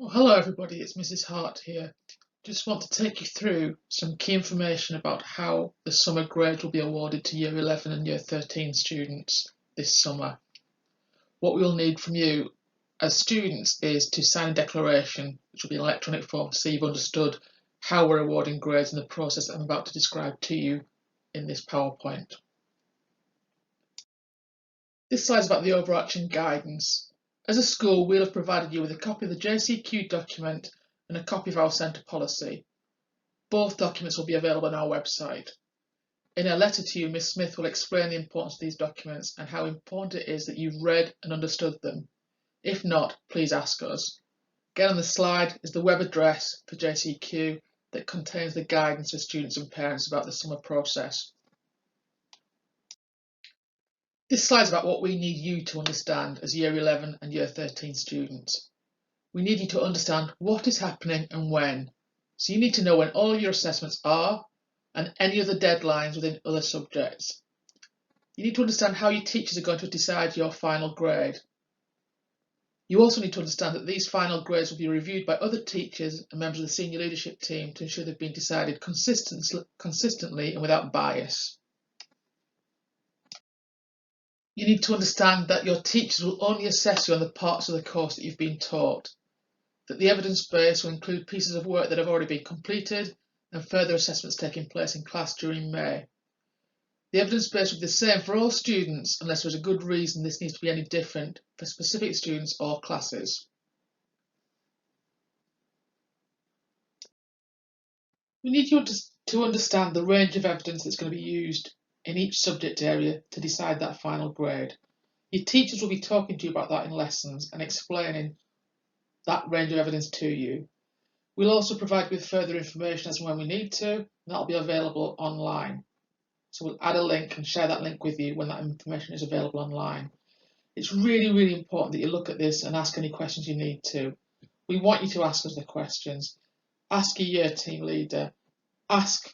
Well, hello everybody, it's Mrs. Hart here. Just want to take you through some key information about how the summer grade will be awarded to Year 11 and Year 13 students this summer. What we'll need from you as students is to sign a declaration, which will be an electronic form, so you've understood how we're awarding grades in the process that I'm about to describe to you in this PowerPoint. This slide is about the overarching guidance. As a school, we'll have provided you with a copy of the JCQ document and a copy of our centre policy. Both documents will be available on our website. In a letter to you, Ms. Smith will explain the importance of these documents and how important it is that you've read and understood them. If not, please ask us. Again on the slide is the web address for JCQ that contains the guidance for students and parents about the summer process. This slide is about what we need you to understand as Year 11 and Year 13 students. We need you to understand what is happening and when. So you need to know when all your assessments are and any other deadlines within other subjects. You need to understand how your teachers are going to decide your final grade. You also need to understand that these final grades will be reviewed by other teachers and members of the senior leadership team to ensure they've been decided consistently and without bias. You need to understand that your teachers will only assess you on the parts of the course that you've been taught, that the evidence base will include pieces of work that have already been completed and further assessments taking place in class during May. The evidence base will be the same for all students unless there is a good reason this needs to be any different for specific students or classes. We need you to understand the range of evidence that's going to be used in each subject area to decide that final grade. Your teachers will be talking to you about that in lessons and explaining that range of evidence to you. We'll also provide you with further information as and when we need to, and that'll be available online. So we'll add a link and share that link with you when that information is available online. It's really, really important that you look at this and ask any questions you need to. We want you to ask us the questions. Ask your year team leader, ask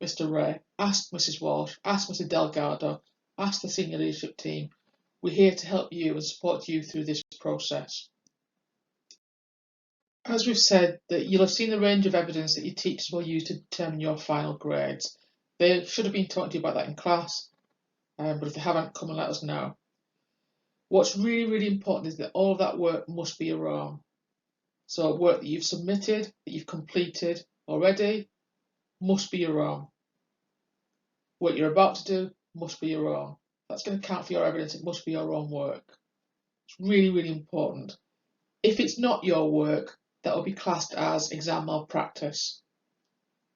Mr. Ray, ask Mrs. Walsh, ask Mr. Delgado, ask the senior leadership team. We're here to help you and support you through this process. As we've said, that you'll have seen the range of evidence that your teachers will use to determine your final grades. They should have been talking to you about that in class, but if they haven't, come and let us know. What's really, really important is that all of that work must be your own. So work that you've submitted, that you've completed already, must be your own. What you're about to do must be your own. That's going to count for your evidence. It must be your own work. It's really, really important. If it's not your work, that will be classed as exam malpractice.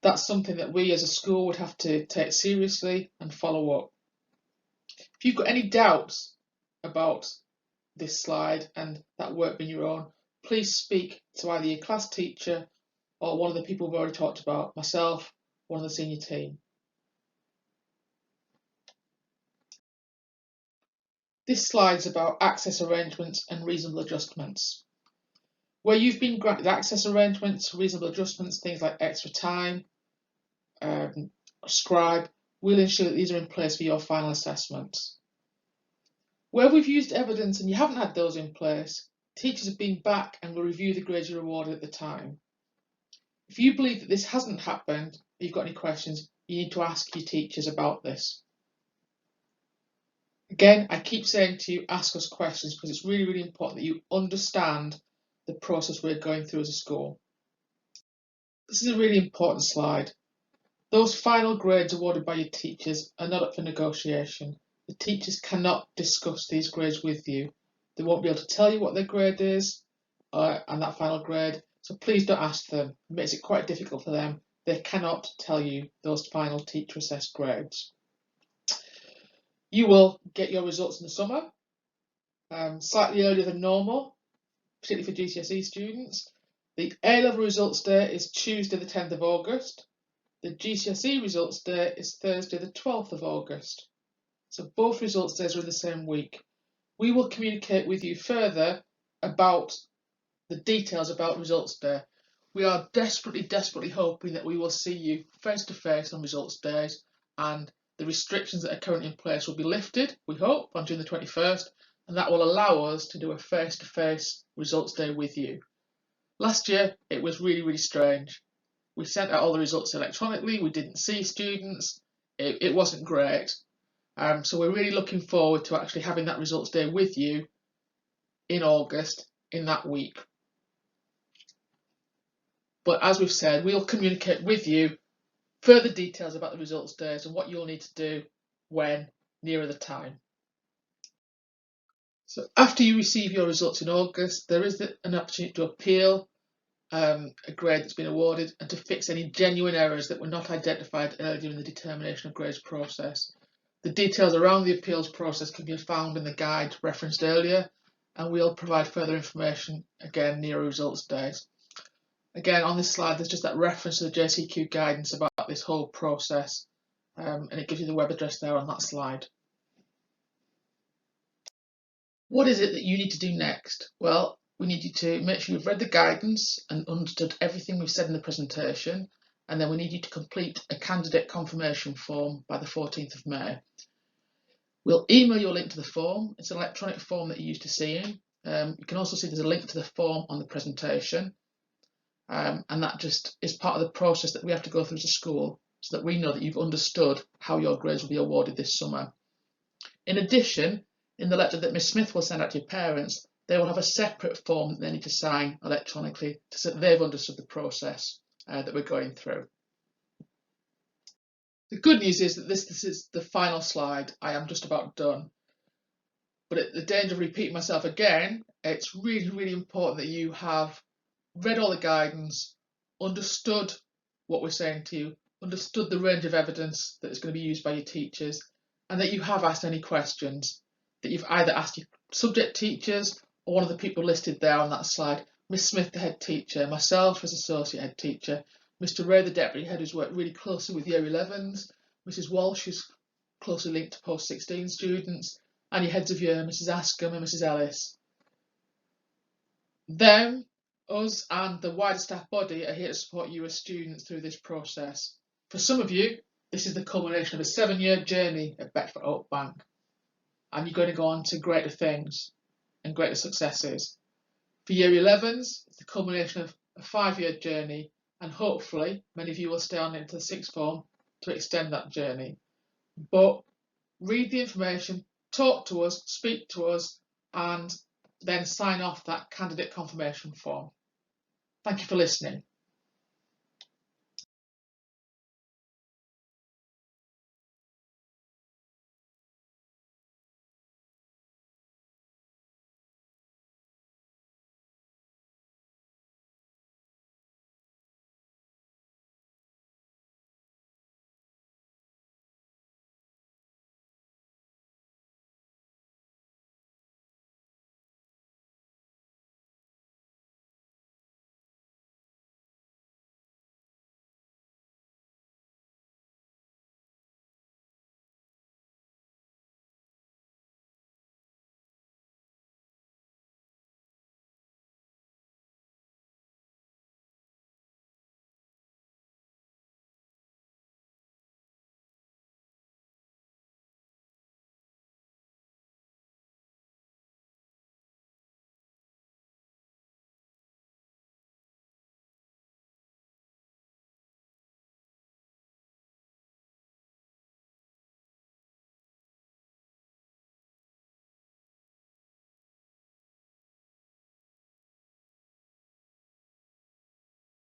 That's something that we as a school would have to take seriously and follow up. If you've got any doubts about this slide and that work being your own, please speak to either your class teacher or one of the people we've already talked about, myself, one of the senior team. This slide is about access arrangements and reasonable adjustments. Where you've been granted access arrangements, reasonable adjustments, things like extra time, scribe, we'll ensure that these are in place for your final assessments. Where we've used evidence and you haven't had those in place, teachers have been back and will review the grades you're awarded at the time. If you believe that this hasn't happened, or you've got any questions, you need to ask your teachers about this. Again, I keep saying to you, ask us questions because it's really, really important that you understand the process we're going through as a school. This is a really important slide. Those final grades awarded by your teachers are not up for negotiation. The teachers cannot discuss these grades with you. They won't be able to tell you what their grade is and that final grade, so please don't ask them. It makes it quite difficult for them. They cannot tell you those final teacher assessed grades. You will get your results in the summer, slightly earlier than normal, particularly for GCSE students. The A-level results day is Tuesday the 10th of August. The GCSE results day is Thursday the 12th of August. So both results days are in the same week. We will communicate with you further about the details about results day. We are desperately, desperately hoping that we will see you face to face on results days and the restrictions that are currently in place will be lifted, we hope, on June the 21st, and that will allow us to do a face-to-face results day with you. Last year, it was really strange. We sent out all the results electronically, we didn't see students, it wasn't great. So we're really looking forward to actually having that results day with you in August, in that week. But as we've said, we'll communicate with you further details about the results days and what you'll need to do when nearer the time. So after you receive your results in August, there is an opportunity to appeal a grade that's been awarded and to fix any genuine errors that were not identified earlier in the determination of grades process. The details around the appeals process can be found in the guide referenced earlier, and we'll provide further information again near results days. Again, on this slide, there's just that reference to the JCQ guidance about this whole process, and it gives you the web address there on that slide. What is it that you need to do next? Well, we need you to make sure you've read the guidance and understood everything we've said in the presentation, and then we need you to complete a candidate confirmation form by the 14th of May. We'll email you a link to the form. It's an electronic form that you're used to seeing. You can also see there's a link to the form on the presentation, and that just is part of the process that we have to go through as a school so that we know that you've understood how your grades will be awarded this summer. In addition, in the letter that Ms Smith will send out to your parents, they will have a separate form that they need to sign electronically so that they've understood the process that we're going through. The good news is that this is the final slide. I am just about done. But at the danger of repeating myself again, it's really important that you have read all the guidance, understood what we're saying to you, understood the range of evidence that is going to be used by your teachers, and that you have asked any questions, that you've either asked your subject teachers or one of the people listed there on that slide, Miss Smith, the head teacher, myself as associate head teacher, Mr Ray, the deputy head, who's worked really closely with Year 11s, Mrs Walsh, who's closely linked to post 16 students, and your heads of year, Mrs Askham and Mrs Ellis. Them, us and the wider staff body are here to support you as students through this process. For some of you, this is the culmination of a 7-year journey at Bedford Oak Bank, and you're going to go on to greater things and greater successes. For Year 11s, it's the culmination of a 5-year journey, and hopefully many of you will stay on into the sixth form to extend that journey. But read the information, talk to us, speak to us, and then sign off that candidate confirmation form. Thank you for listening.